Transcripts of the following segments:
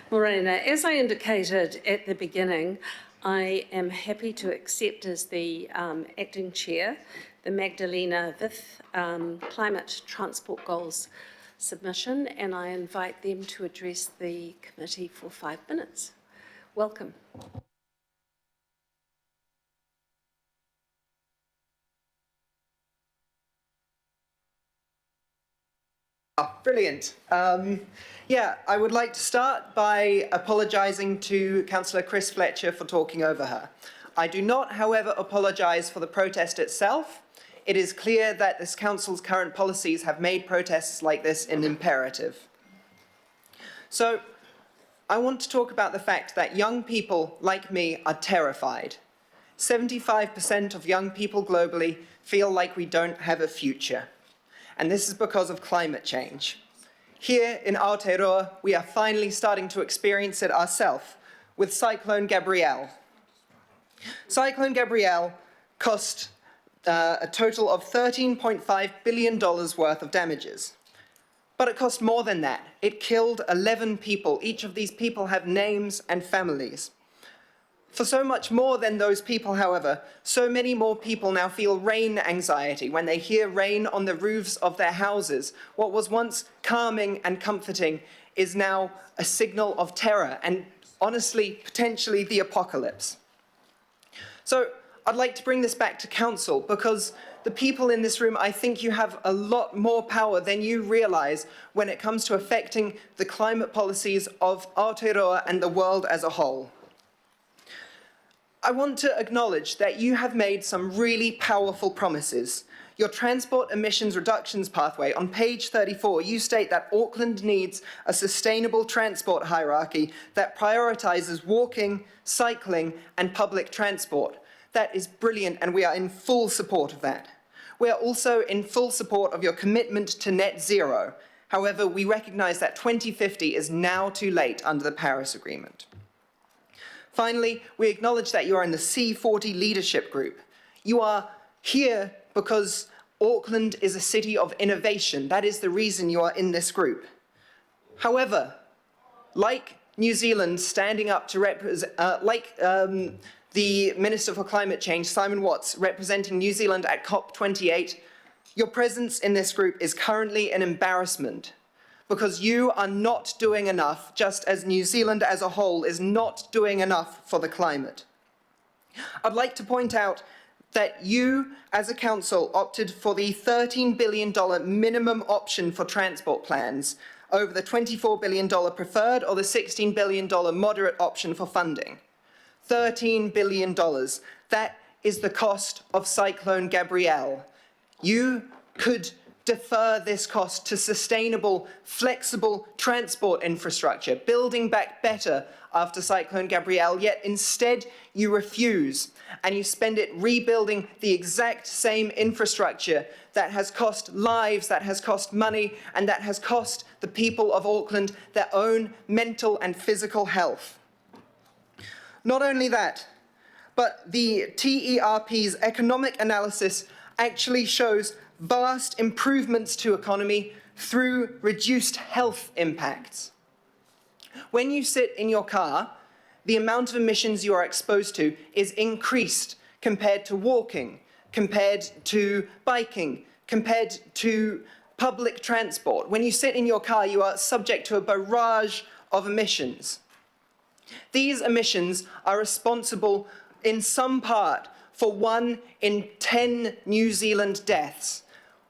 Morena, as I indicated at the beginning, I am happy to accept as the acting chair the Magdalena Vith Climate Transport Goals submission, and I invite them to address the committee for 5 minutes. Welcome. Oh, brilliant. I would like to start by apologising to Councillor Chris Fletcher for talking over her. I do not, however, apologise for the protest itself. It is clear that this council's current policies have made protests like this an imperative. So, I want to talk about the fact that young people like me are terrified. 75% of young people globally feel like we don't have a future. And this is because of climate change. Here in Aotearoa, we are finally starting to experience it ourselves with Cyclone Gabrielle. Cyclone Gabrielle cost a total of $13.5 billion worth of damages. But it cost more than that. It killed 11 people. Each of these people have names and families. For so much more than those people, however, so many more people now feel rain anxiety when they hear rain on the roofs of their houses. What was once calming and comforting is now a signal of terror and, honestly, potentially the apocalypse. So I'd like to bring this back to council because the people in this room, I think you have a lot more power than you realise when it comes to affecting the climate policies of Aotearoa and the world as a whole. I want to acknowledge that you have made some really powerful promises. Your transport emissions reductions pathway, on page 34, you state that Auckland needs a sustainable transport hierarchy that prioritises walking, cycling and public transport. That is brilliant and we are in full support of that. We are also in full support of your commitment to net zero. However, we recognise that 2050 is now too late under the Paris Agreement. Finally, we acknowledge that you are in the C40 leadership group. You are here because Auckland is a city of innovation. That is the reason you are in this group. However, like New Zealand standing up to represent, the Minister for Climate Change, Simon Watts, representing New Zealand at COP28, your presence in this group is currently an embarrassment, because you are not doing enough, just as New Zealand as a whole is not doing enough for the climate. I'd like to point out that you, as a council, opted for the $13 billion minimum option for transport plans over the $24 billion preferred or the $16 billion moderate option for funding. $13 billion. That is the cost of Cyclone Gabrielle. You could defer this cost to sustainable, flexible transport infrastructure, building back better after Cyclone Gabrielle, yet instead you refuse and you spend it rebuilding the exact same infrastructure that has cost lives, that has cost money, and that has cost the people of Auckland their own mental and physical health. Not only that, but the TERP's economic analysis actually shows vast improvements to economy through reduced health impacts. When you sit in your car, the amount of emissions you are exposed to is increased compared to walking, compared to biking, compared to public transport. When you sit in your car, you are subject to a barrage of emissions. These emissions are responsible in some part for 1 in 10 New Zealand deaths.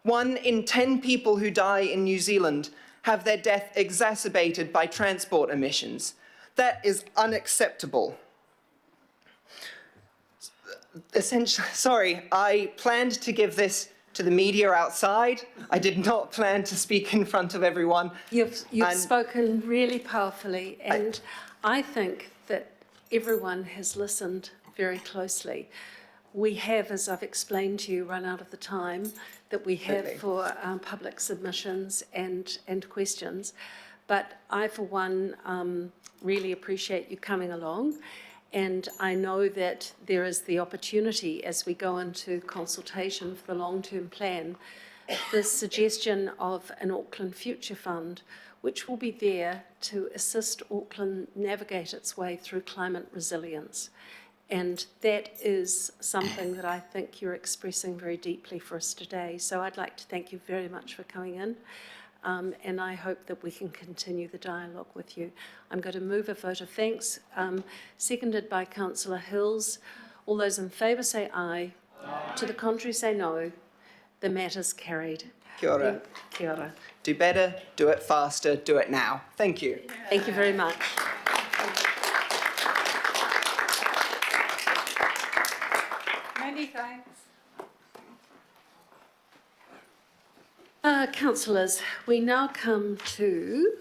1 in 10 people who die in New Zealand have their death exacerbated by transport emissions. That is unacceptable. Essentially, sorry, I planned to give this to the media outside. I did not plan to speak in front of everyone. You've spoken really powerfully, and I think that everyone has listened very closely. We have, as I've explained to you, run out of the time that we have for public submissions and questions. But I, for one, really appreciate you coming along. And I know that there is the opportunity as we go into consultation for the long-term plan, the suggestion of an Auckland Future Fund, which will be there to assist Auckland navigate its way through climate resilience. And that is something that I think you're expressing very deeply for us today. So I'd like to thank you very much for coming in. And I hope that we can continue the dialogue with you. I'm going to move a vote of thanks, seconded by Councillor Hills. All those in favour say aye. Aye. To the contrary say no. The matter's carried. Kia ora. Kia ora. Do better, do it faster, do it now. Thank you. Thank you very much. Many thanks. Councillors, we now come to